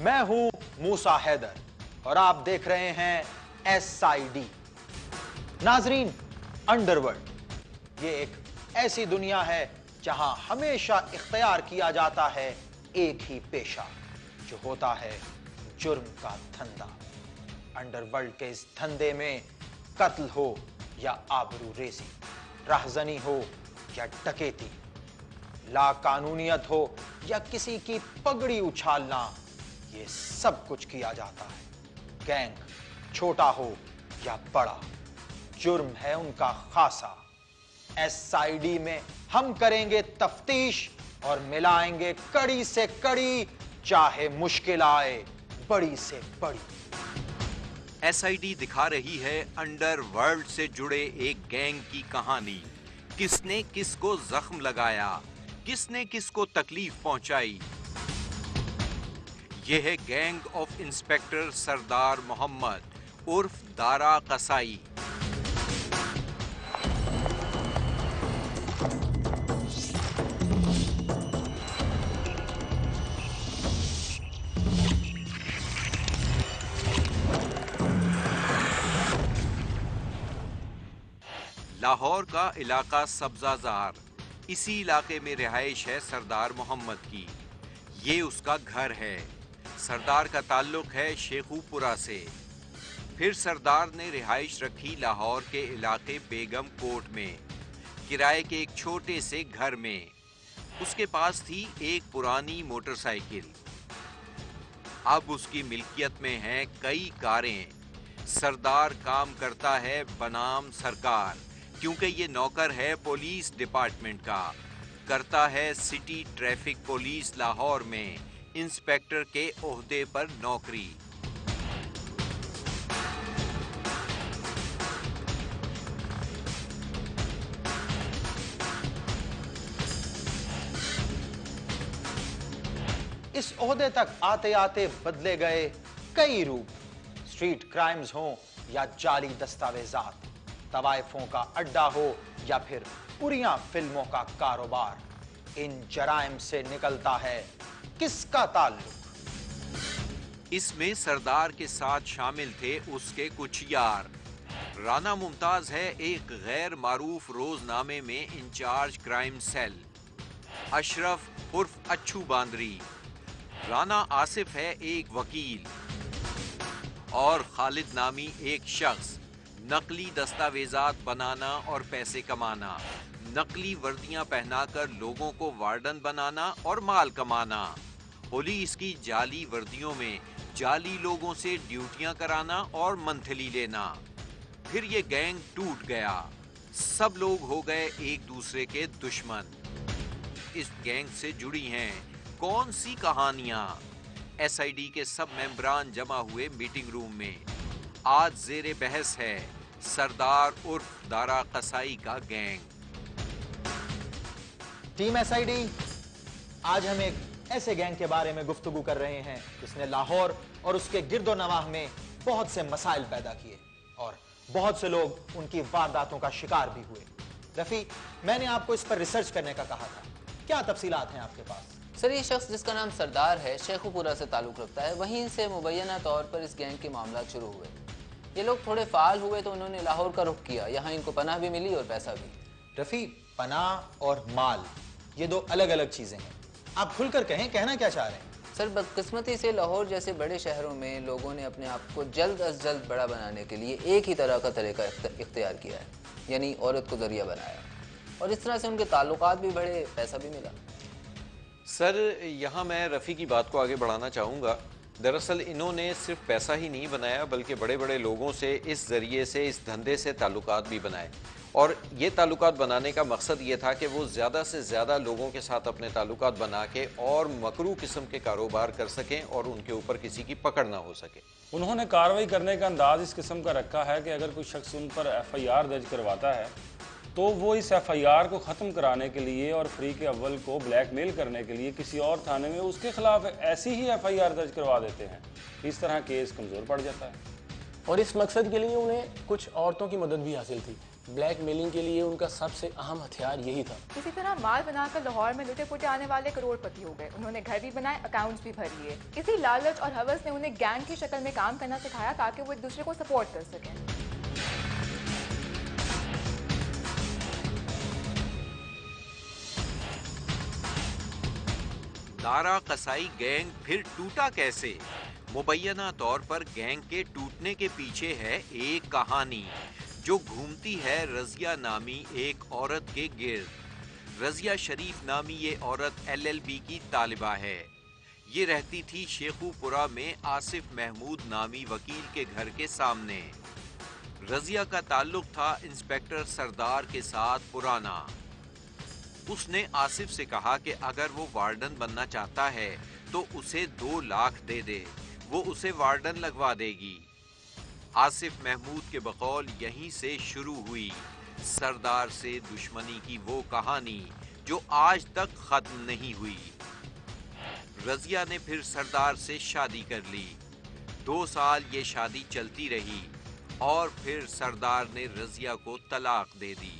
मैं हूं मूसा हैदर और आप देख रहे हैं SID। नाजरीन, अंडरवर्ल्ड ये एक ऐसी दुनिया है जहां हमेशा इख्तियार किया जाता है एक ही पेशा, जो होता है जुर्म का धंधा। अंडरवर्ल्ड के इस धंधे में कत्ल हो या आबरू रेजी, राहजनी हो या डकैती, लाकानूनियत हो या किसी की पगड़ी उछालना, ये सब कुछ किया जाता है। गैंग छोटा हो या बड़ा, जुर्म है उनका खासा। SID में हम करेंगे तफ्तीश और मिलाएंगे कड़ी से कड़ी, चाहे मुश्किल आए बड़ी से बड़ी। SID दिखा रही है अंडरवर्ल्ड से जुड़े एक गैंग की कहानी। किसने किसको जख्म लगाया, किसने किसको तकलीफ पहुंचाई। यह है गैंग ऑफ इंस्पेक्टर सरदार मोहम्मद उर्फ दारा कसाई। लाहौर का इलाका सब्जाजार, इसी इलाके में रिहाइश है सरदार मोहम्मद की। ये उसका घर है। सरदार का ताल्लुक है शेखुपुरा से। फिर सरदार ने रिहाइश रखी लाहौर के इलाके बेगम कोट में, किराए के एक छोटे से घर में। उसके पास थी एक पुरानी मोटरसाइकिल। अब उसकी मिल्कियत में हैं कई कारें। सरदार काम करता है बनाम सरकार, क्योंकि ये नौकर है पुलिस डिपार्टमेंट का। करता है सिटी ट्रैफिक पुलिस लाहौर में इंस्पेक्टर के ओहदे पर नौकरी। इस ओहदे तक आते आते बदले गए कई रूप। स्ट्रीट क्राइम्स हो या जाली दस्तावेजात, तवाइफों का अड्डा हो या फिर उरिया फिल्मों का कारोबार, इन जराइम से निकलता है किसका ताल्लुक। इसमें सरदार के साथ शामिल थे उसके कुछ यार। राना मुमताज है एक गैर मारूफ रोजनामे में इंचार्ज क्राइम सेल। अशरफ उर्फ अच्छू बांदरी। राना आसिफ है एक वकील। और खालिद नामी एक शख्स, नकली दस्तावेजात बनाना और पैसे कमाना, नकली वर्दियां पहनाकर लोगों को वार्डन बनाना और माल कमाना, पुलिस की जाली वर्दियों में जाली लोगों से ड्यूटियां कराना और मंथली लेना। फिर ये गैंग टूट गया। सब लोग हो गए एक दूसरे के दुश्मन। इस गैंग से जुड़ी हैं कौन सी कहानियां? SID के सब मेंबरान जमा हुए मीटिंग रूम में। आज जेरे बहस है सरदार उर्फ दारा कसाई का गैंग। टीम SID, आज हम एक ऐसे गैंग के बारे में गुफ्तगू कर रहे हैं जिसने लाहौर और उसके गिरदो नवाह में बहुत से मसाइल पैदा किए और बहुत से लोग उनकी वारदातों का शिकार भी हुए। रफी, मैंने आपको इस पर रिसर्च करने का कहा था, क्या तफसीलात हैं आपके पास? सर, ये शख्स जिसका नाम सरदार है शेखुपुरा से ताल्लुक़ रखता है। वहीं से मुबैना तौर पर इस गैंग के मामला शुरू हुए। ये लोग थोड़े फाल हुए तो उन्होंने लाहौर का रुख किया। यहाँ इनको पनाह भी मिली और पैसा भी। रफी, पनाह और माल ये दो अलग अलग चीजें हैं। आप खुलकर कहें, कहना क्या चाह रहे हैं? सर, बदकिस्मती से लाहौर जैसे बड़े शहरों में लोगों ने अपने आप को जल्द अज जल्द बड़ा बनाने के लिए एक ही तरह का तरीका इख्तियार किया है, यानी औरत को जरिया बनाया। और इस तरह से उनके ताल्लुकात भी बढ़े, पैसा भी मिला। सर, यहाँ मैं रफ़ी की बात को आगे बढ़ाना चाहूँगा। दरअसल इन्होंने सिर्फ पैसा ही नहीं बनाया, बल्कि बड़े बड़े लोगों से इस ज़रिए से, इस धंधे से ताल्लुकात भी बनाए। और ये ताल्लुकात बनाने का मकसद ये था कि वो ज़्यादा से ज़्यादा लोगों के साथ अपने ताल्लुकात बना के और मकरू किस्म के कारोबार कर सकें और उनके ऊपर किसी की पकड़ ना हो सके। उन्होंने कार्रवाई करने का अंदाज़ इस किस्म का रखा है कि अगर कोई शख्स उन पर FIR दर्ज करवाता है तो वो इस FIR को ख़त्म कराने के लिए और फ्री के अव्वल को ब्लैकमेल करने के लिए किसी और थाने में उसके खिलाफ ऐसी ही FIR दर्ज करवा देते हैं। इस तरह केस कमज़ोर पड़ जाता है। और इस मकसद के लिए उन्हें कुछ औरतों की मदद भी हासिल थी। ब्लैकमेलिंग के लिए उनका सबसे अहम हथियार यही था। इसी तरह माल बनाकर लाहौर में लुटे पुटे आने वाले करोड़पति हो गए। उन्होंने घर भी बनाए, अकाउंट्स भी भर लिए। इसी लालच और हवस ने उन्हें गैंग की शक्ल में काम करना सिखाया ताकि वो एक दूसरे को सपोर्ट कर सकें। दारा कसाई गैंग फिर टूटा कैसे? मुबैना तौर पर गैंग के टूटने के पीछे है एक कहानी जो घूमती है रजिया नामी एक औरत के गिर्द। रजिया शरीफ नामी ये औरत LLB की तालिबा है। ये रहती थी शेखुपुरा में आसिफ महमूद नामी वकील के घर के सामने। रजिया का ताल्लुक था इंस्पेक्टर सरदार के साथ पुराना। उसने आसिफ से कहा कि अगर वो वार्डन बनना चाहता है तो उसे 2 लाख दे दे, वो उसे वार्डन लगवा देगी। आसिफ महमूद के बकौल यहीं से शुरू हुई सरदार से दुश्मनी की वो कहानी जो आज तक खत्म नहीं हुई। रजिया ने फिर सरदार से शादी कर ली। 2 साल ये शादी चलती रही और फिर सरदार ने रजिया को तलाक दे दी।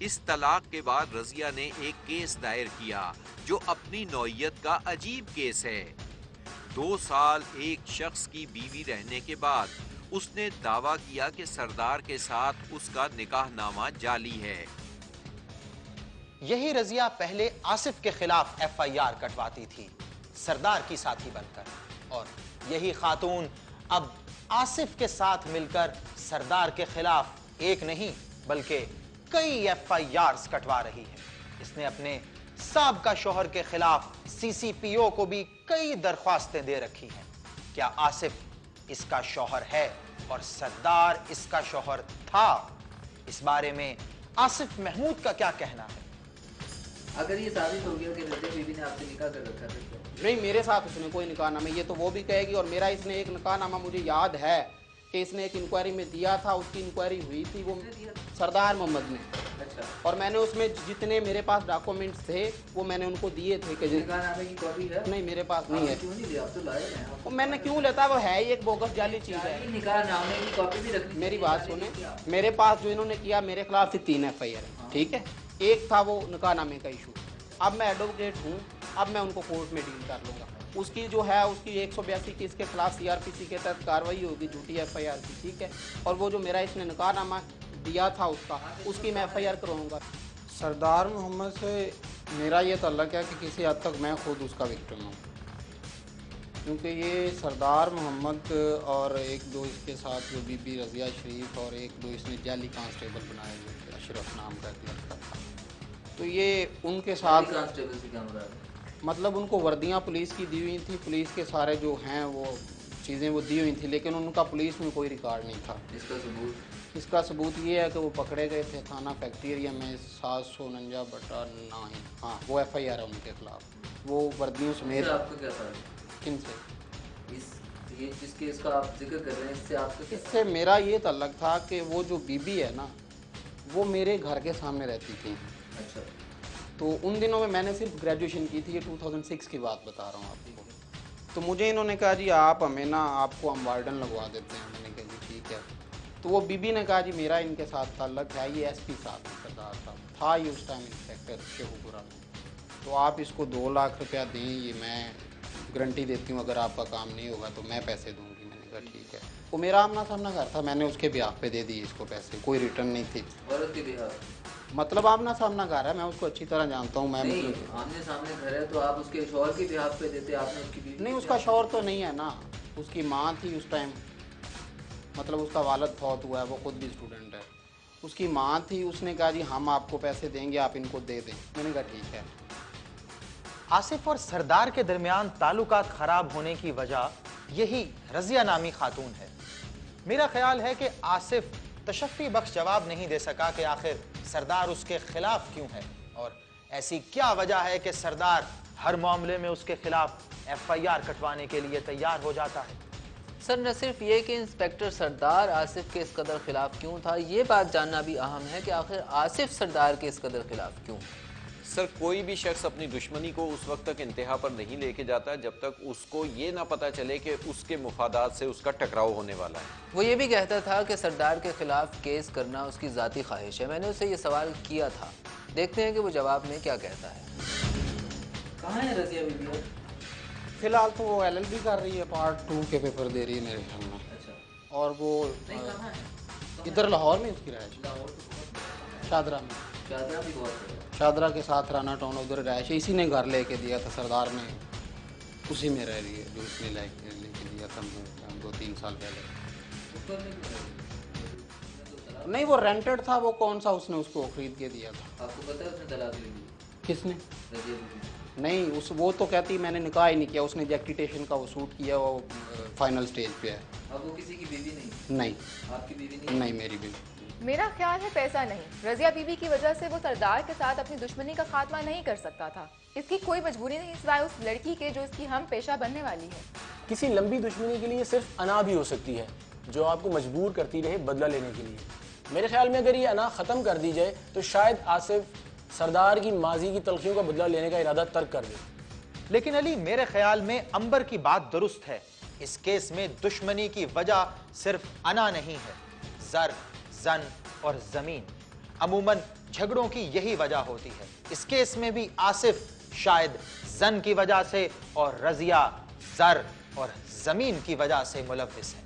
इस तलाक के बाद रजिया ने एक केस दायर किया जो अपनी नौइयत का अजीब केस है। 2 साल एक शख्स की बीवी रहने के बाद उसने दावा किया कि सरदार के साथ उसका निकाहनामा जाली है। यही रजिया पहले आसिफ के खिलाफ FIR कटवाती थी सरदार की साथी बनकर, और यही खातून अब आसिफ के साथ मिलकर सरदार के खिलाफ एक नहीं बल्कि कई FIRs कटवा रही है। इसने अपने साबका शौहर के खिलाफ CCPO को भी कई दरख्वास्तें दे रखी हैं। क्या आसिफ इसका शौहर है और सरदार इसका शौहर था? इस बारे में आसिफ महमूद का क्या कहना है? अगर ये साबित हो गया कि रजिया बीबी ने आपसे निकाह कर रखा है तो नहीं, मेरे साथ उसने कोई निकाहनामा, ये तो वो भी कहेगी। और मेरा इसने एक निकाहनामा मुझे याद है कि इसने एक इंक्वायरी में दिया था। उसकी इंक्वायरी हुई थी वो सरदार मोहम्मद ने। अच्छा। और मैंने उसमें जितने मेरे पास डॉक्यूमेंट्स थे वो मैंने उनको दिए थे कि निकाहनामे की कॉपी है? नहीं, मेरे पास नहीं है। क्यों नहीं दिया? आप तो लाए हैं। वो मैंने क्यों लेता, वो है ही एक बोगस जाली चीज़ है। निकाहनामे की कॉपी भी रखनी। मेरी बात सुने, मेरे पास जो इन्होंने किया मेरे खिलाफ 3 FIR है, ठीक है। एक था वो निकाहनामे का इशू। अब मैं एडवोकेट हूँ, अब मैं उनको कोर्ट में डील कर लूँगा। उसकी जो है उसकी 182 की इसके खिलाफ CRPC के तहत कार्रवाई होगी, झूठी FIR की, ठीक है। और वो जो मेरा इसने निकाहनामा दिया था उसकी मैं FIR करवाऊँगा। सरदार मोहम्मद से मेरा ये तल्लक है कि किसी हद तक मैं खुद उसका विक्टिम हूँ, क्योंकि ये सरदार मोहम्मद और 1-2 इसके साथ जो बीबी रजिया शरीफ और 1-2 इसने जाली कांस्टेबल बनाए हुए थे, अशरफ नाम का एक लड़का था, तो ये उनके साथ कांस्टेबल से क्या मुराद है? मतलब उनको वर्दियाँ पुलिस की दी हुई थी, पुलिस के सारे जो हैं वो चीज़ें वो दी हुई थी, लेकिन उनका पुलिस में कोई रिकॉर्ड नहीं था। इसका सबूत? इसका सबूत ये है कि वो पकड़े गए थे थाना फैक्ट्री एरिया में 749। हाँ, वो FIR है उनके खिलाफ, वो वर्दियों समेत। आपका क्या था? किन से? ये जिस केस का आप जिक्र कर रहे हैं इससे आपका क्या? इससे मेरा ये तल्लक था कि वो जो बीबी है ना, वो मेरे घर के सामने रहती थी। अच्छा। तो उन दिनों में मैंने सिर्फ ग्रेजुएशन की थी, ये 2006 की बात बता रहा हूँ आपको। तो मुझे इन्होंने कहा जी आप हमें ना, आपको हम वार्डन लगवा देते हैं। मैंने कहा जी ठीक है। तो वो बीबी ने कहा जी मेरा इनके साथ ताल्लुक है, ये SP साहब है, सरदार साहब था ये उस टाइम इंस्पेक्टर शेखुपुरा में, तो आप इसको 2 लाख रुपया दें, ये मैं गारंटी देती हूँ अगर आपका काम नहीं होगा तो मैं पैसे दूँगी। मैंने कहा ठीक है। वो मेरा आमना सामना घर था, मैंने उसके ब्याह पे दे दिए इसको पैसे, कोई रिटर्न नहीं थी। औरत के ब्याह? मतलब आमना सामना घर है, मैं उसको अच्छी तरह जानता हूँ। मैं नहीं, आमने सामने घर है तो आप उसके शौहर के ब्याह पे देते, आपने उसकी बीवी? नहीं, उसका शौहर तो नहीं है ना, उसकी माँ थी उस टाइम, मतलब उसका वालिद फौत हुआ है, वो खुद भी स्टूडेंट है। उसकी माँ थी, उसने कहा जी हम आपको पैसे देंगे, आप इनको दे दें। मैंने कहा ठीक है। आसिफ और सरदार के दरमियान ताल्लुकात खराब होने की वजह यही रजिया नामी खातून है। मेरा ख्याल है कि आसिफ तशफ़ी बख्श जवाब नहीं दे सका कि आखिर सरदार उसके खिलाफ क्यों है, और ऐसी क्या वजह है कि सरदार हर मामले में उसके खिलाफ FIR कटवाने के लिए तैयार हो जाता है। सर, न सिर्फ ये कि इंस्पेक्टर सरदार आसिफ के इस कदर खिलाफ क्यों था, ये बात जानना भी अहम है कि आखिर आसिफ सरदार के इस कदर खिलाफ क्यों। सर, कोई भी शख्स अपनी दुश्मनी को उस वक्त तक इंतहा पर नहीं लेके जाता जब तक उसको ये ना पता चले कि उसके मुफादात से उसका टकराव होने वाला है। वो ये भी कहता था कि सरदार के खिलाफ केस करना उसकी ज़ाती ख्वाहिश है। मैंने उससे ये सवाल किया था, देखते हैं कि वो जवाब में क्या कहता है। कहाँ है रज़िया बीबी? फिलहाल तो वो LLB कर रही है, पार्ट 2 के पेपर दे रही है मेरे ख्याल में। अच्छा, और वो इधर लाहौर में उसकी रहायश, शादरा में। शादरा भी बहुत है। शादरा के साथ राना टाउन उधर रहायश, इसी ने घर लेके दिया था सरदार ने, उसी में रह रही है जो उसने लेके दिया था 2-3 साल पहले। नहीं, वो रेंटेड था, वो कौन सा उसने उसको खरीद के दिया था। आपको पता है उसने तलाक ले ली? किसने? रज़िया बीबी। नहीं, वो तो कहती मैंने निकाह ही नहीं किया, उसने जैक्टिटेशन का वो शूट किया, वो फाइनल स्टेज पे है। अब वो किसी की बीवी नहीं? नहीं, आपकी बीवी नहीं? नहीं मेरी भी। मेरा ख्याल है पैसा नहीं, रज़िया बीबी की वजह से वो सरदार के साथ अपनी दुश्मनी का खात्मा नहीं कर सकता था। इसकी कोई मजबूरी नहीं सिवाय उस लड़की के जो इसकी हम पेशा बनने वाली है। किसी लंबी दुश्मनी के लिए सिर्फ अना भी हो सकती है जो आपको मजबूर करती रहे बदला लेने के लिए। मेरे ख्याल में अगर ये अना ख़त्म कर दी जाए तो शायद आसिफ सरदार की माजी की तलखियों का बदला लेने का इरादा तर्क कर दे। लेकिन अली, मेरे ख्याल में अंबर की बात दुरुस्त है। इस केस में दुश्मनी की वजह सिर्फ अना नहीं है, जर, जन और जमीन। अमूमन झगड़ों की यही वजह होती है। इस केस में भी आसिफ शायद जन की वजह से और रज़िया जर और जमीन की वजह से मुलव्विस है।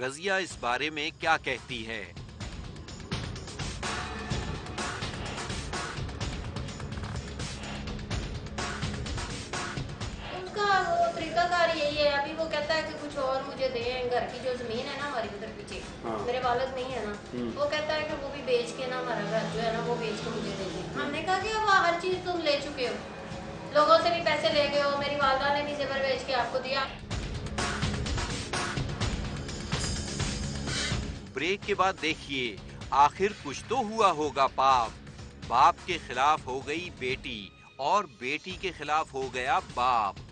रज़िया इस बारे में क्या कहती है? वो तरीकाकार यही है। अभी वो कहता है कि कुछ और मुझे दें, घर की जो जमीन है ना हमारी उधर पीछे, मेरे वालिद नहीं है ना, वो कहता है कि वो भी बेच के ना हमारा घर जो है ना वो बेच के मुझे दे दें। हमने कहा कि अब हर चीज़ तुम ले चुके हो, लोगों से भी पैसे ले गए हो, मेरी वालदा ने भी ज़ेवर बेच के आपको दिया। ब्रेक के बाद देखिए, आखिर कुछ तो हुआ होगा पाप। बाप के खिलाफ हो गई बेटी और बेटी के खिलाफ हो गया बाप।